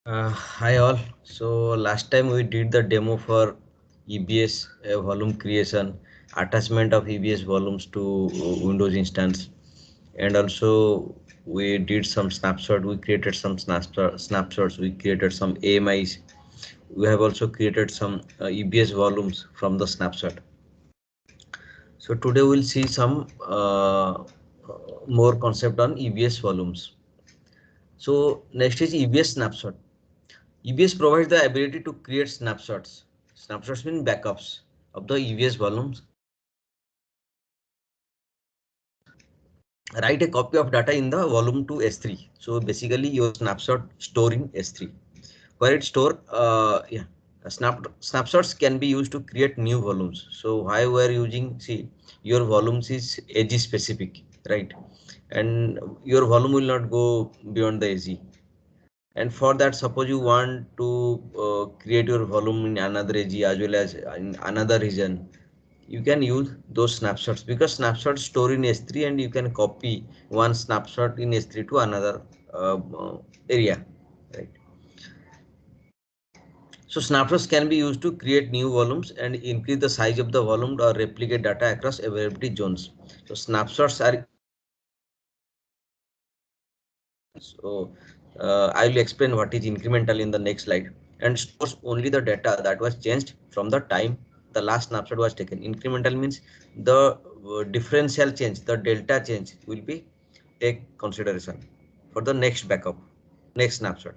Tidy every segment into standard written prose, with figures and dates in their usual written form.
Hi all. So last time we did the demo for EBS volume creation, attachment of EBS volumes to Windows instance, and also we did some snapshot. We created some snapshots. We created some AMIs. We have also created some EBS volumes from the snapshot. So today we'll see some more concept on EBS volumes. So next is EBS snapshot. EBS provides the ability to create snapshots. Snapshots mean backups of the EBS volumes. Write a copy of data in the volume to S3. So basically your snapshot store in S3. Where it store, snapshots can be used to create new volumes. So why we are using, see, your volumes is AG specific, right? And your volume will not go beyond the AG. And for that, suppose you want to create your volume in another AG as well as in another region, you can use those snapshots because snapshots store in S3 and you can copy one snapshot in S3 to another area, right? So snapshots can be used to create new volumes and increase the size of the volume or replicate data across availability zones. So snapshots are So I will explain what is incremental in the next slide, and stores only the data that was changed from the time the last snapshot was taken. Incremental means the differential change, the delta change will be take consideration for the next backup, next snapshot.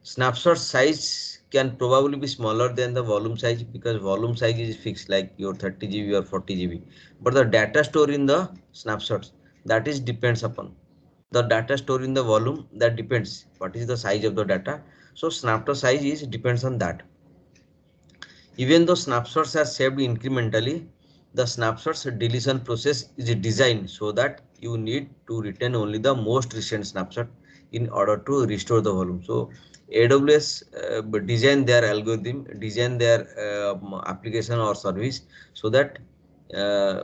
Snapshot size can probably be smaller than the volume size because volume size is fixed like your 30 GB or 40 GB. But the data stored in the snapshots that is depends upon the data stored in the volume that depends what is the size of the data. So snapshot size is depends on that. Even though snapshots are saved incrementally, the snapshots deletion process is designed so that you need to retain only the most recent snapshot in order to restore the volume. So AWS design their algorithm, design their application or service so that uh,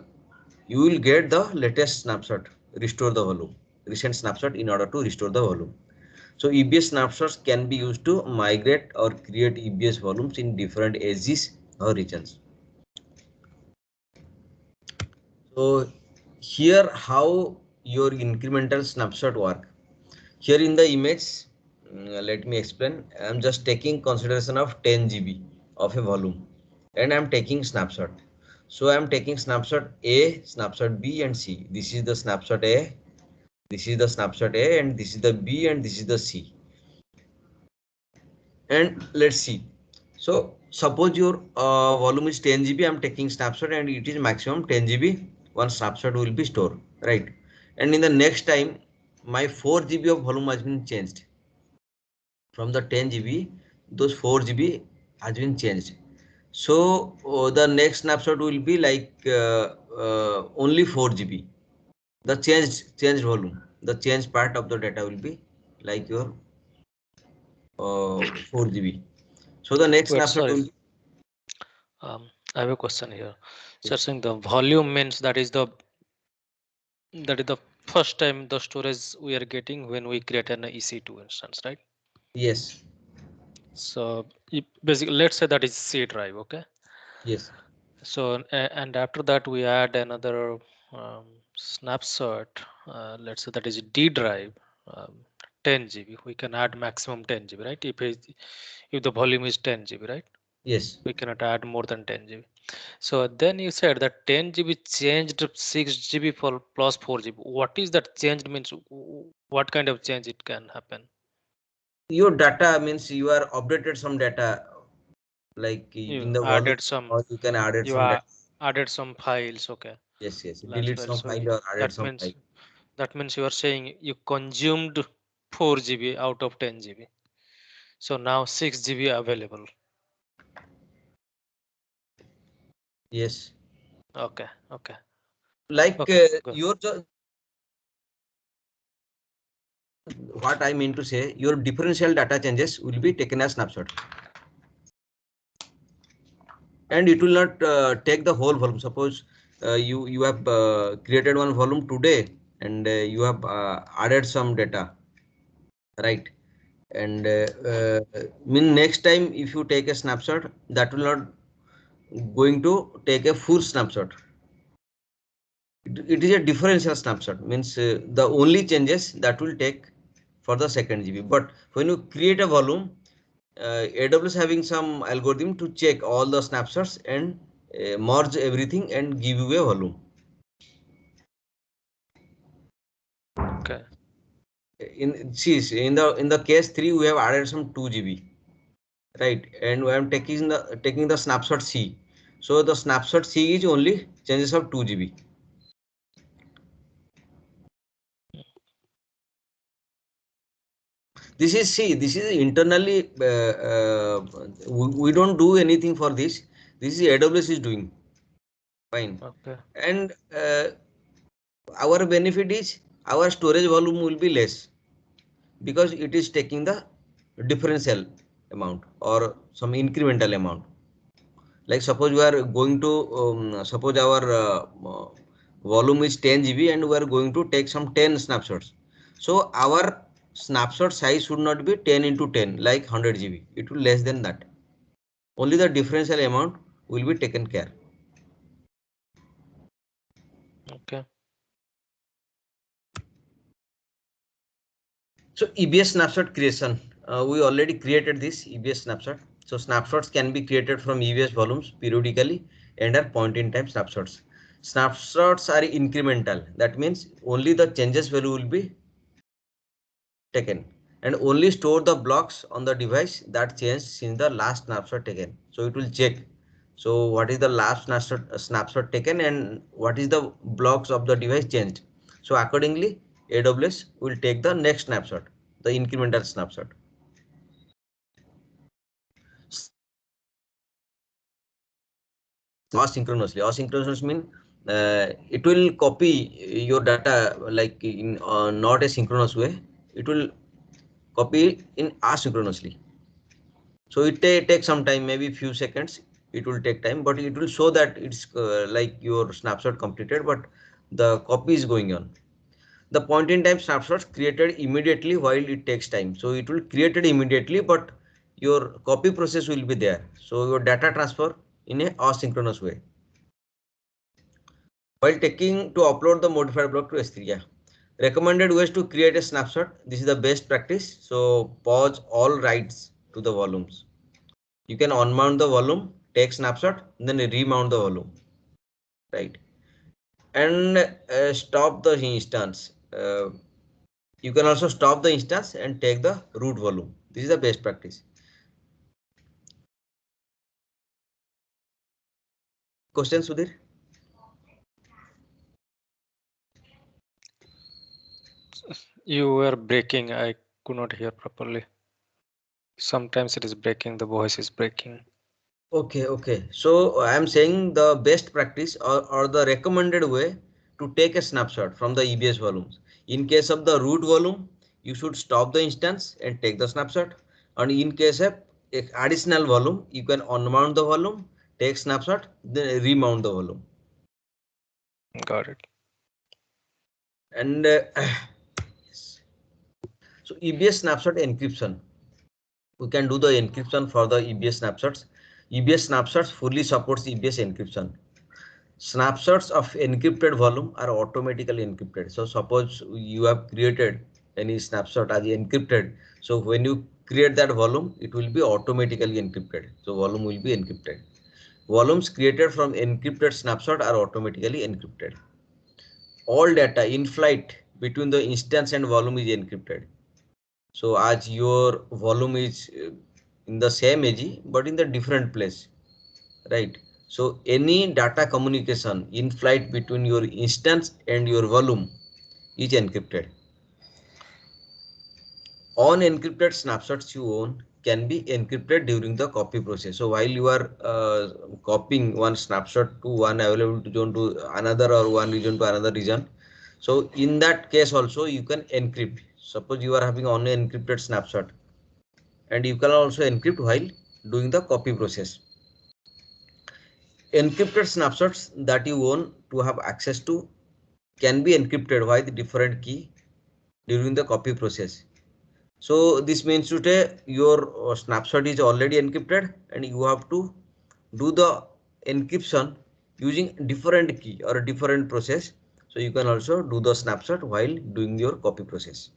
you will get the latest snapshot, restore the volume, recent snapshot in order to restore the volume. So EBS snapshots can be used to migrate or create EBS volumes in different edges or regions. So here how your incremental snapshot work. Here in the image, let me explain. I'm just taking consideration of 10 GB of a volume and I'm taking snapshot. So I'm taking snapshot A, snapshot B and C. This is the snapshot A, this is the snapshot A and this is the B and this is the C. And let's see. So suppose your volume is 10 GB, I'm taking snapshot and it is maximum 10 GB. One snapshot will be stored, right? And in the next time, my 4 GB of volume has been changed. From the 10 GB, those 4 GB has been changed. So the next snapshot will be like only 4 GB. The changed volume, the changed part of the data will be like your 4 GB. So the next Wait, snapshot sorry. will be I have a question here. So yes. saying the volume means that is the first time the storage we are getting when we create an EC2 instance, right? Yes. So basically, let's say that is C drive, okay? Yes. So and after that we add another snapshot. Let's say that is D drive, 10 GB. We can add maximum 10 GB, right? If the volume is 10 GB, right? Yes. We cannot add more than 10 GB. So then you said that 10 GB changed 6 GB for plus 4 GB. What is that changed means? What kind of change it can happen? Your data means you are updated some data like in You the volume added some, or you can added you some are data. added some files, okay, Yes. Yes. last Delete file. some So file or added that some file. means that means you are saying you consumed 4 GB out of 10 GB. So now 6 GB available. Yes. Okay, okay, Like okay. Go. your what I mean to say, your differential data changes will be taken as snapshot, and it will not take the whole volume. Suppose you have created one volume today, and you have added some data, right? And mean next time if you take a snapshot, that will not going to take a full snapshot. It is a differential snapshot, means the only changes that will take for the second GB. But when you create a volume, AWS having some algorithm to check all the snapshots and merge everything and give you a volume. Okay. In the case 3 we have added some 2 GB, right? And I am taking the snapshot C. So the snapshot C is only changes of 2 GB. This is internally, we don't do anything for this. This is AWS is doing. Fine. Okay. And our benefit is our storage volume will be less because it is taking the differential amount or some incremental amount. Like suppose we are going to suppose our volume is 10 GB and we are going to take some 10 snapshots. So our snapshot size should not be 10 into 10 like 100 GB. It will less than that. Only the differential amount will be taken care. Okay. So EBS snapshot creation, we already created this EBS snapshot. So snapshots can be created from EBS volumes periodically and are point in time snapshots. Snapshots are incremental. That means only the changes value will be taken and only store the blocks on the device that changed since the last snapshot taken. So it will check. So what is the last snapshot taken and what is the blocks of the device changed. So accordingly, AWS will take the next snapshot, the incremental snapshot. Asynchronously. Asynchronous mean it will copy your data like in not a synchronous way. It will copy in asynchronously. So it takes some time, maybe few seconds. It will take time, but it will show that it's like your snapshot completed, but the copy is going on. The point in time snapshots created immediately while it takes time. So it will created immediately, but your copy process will be there. So your data transfer in a asynchronous way. While taking to upload the modified block to S3, yeah. Recommended ways to create a snapshot. This is the best practice. So pause all writes to the volumes. You can unmount the volume, take snapshot, then remount the volume, right? And stop the instance. You can also stop the instance and take the root volume. This is the best practice. Question, Sudhir? You were breaking. I could not hear properly. Sometimes it is breaking. The voice is breaking. Okay. So I am saying the best practice or the recommended way to take a snapshot from the EBS volumes. In case of the root volume, you should stop the instance and take the snapshot. And in case of additional volume, you can unmount the volume, take snapshot, then remount the volume. Got it. And yes. So EBS snapshot encryption. We can do the encryption for the EBS snapshots. EBS snapshots fully supports EBS encryption. Snapshots of encrypted volume are automatically encrypted. So suppose you have created any snapshot as encrypted. So when you create that volume, it will be automatically encrypted. So volume will be encrypted. Volumes created from encrypted snapshot are automatically encrypted. All data in flight between the instance and volume is encrypted. So as your volume is in the same AG but in the different place, right? So any data communication in flight between your instance and your volume is encrypted. Unencrypted snapshots you own can be encrypted during the copy process. So while you are copying one snapshot to one available zone to another or one region to another region, so in that case also you can encrypt. Suppose you are having only encrypted snapshot and you can also encrypt while doing the copy process. Encrypted snapshots that you want to have access to can be encrypted by the different key during the copy process. So this means to say your snapshot is already encrypted and you have to do the encryption using different key or a different process. So you can also do the snapshot while doing your copy process.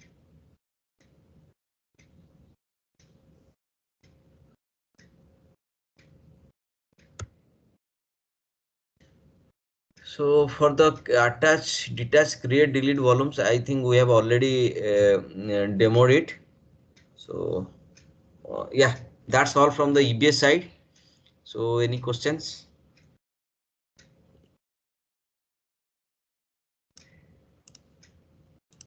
So for the attach, detach, create, delete volumes, I think we have already demoed it. So yeah, that's all from the EBS side. So any questions?